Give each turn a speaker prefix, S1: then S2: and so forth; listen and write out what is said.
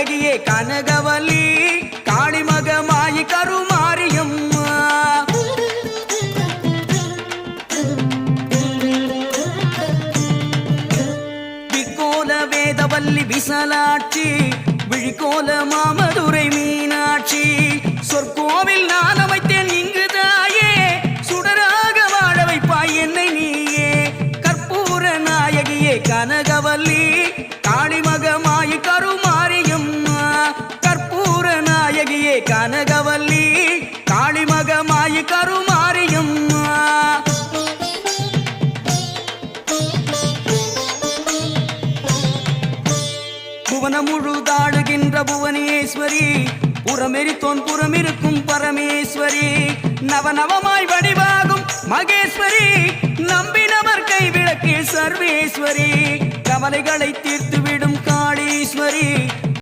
S1: நாயகியே கனகவல்லி காளிமகமாயி கருமாரியம்மா விக்கோல வேதவல்லி விசலாட்சி விழிக்கோல மாமதுரை மீனாட்சி சொற்கோவில் நான் அமைத்தேன் இங்கு தாயே சுடராக வாழ வைப்பாய் என்னை நீயே கற்பூர நாயகியே கனகவல்லி காளிமகமாயி கருமாரியம்மா கற்பூர நாயகியே கனகவல்லி காளிமகமாயி கருமாரியம்மா புவன முழுதாடுகின்ற புவனேஸ்வரி புறமெரித்தோன் புறமிருக்கும் பரமேஸ்வரி நவநவமாய் வடிவாகும் மகேஸ்வரி நம்பினவர் கைவிளக்கு சர்வேஸ்வரி கவலைகளை தீர்த்துவிடும் காளீஸ்வரி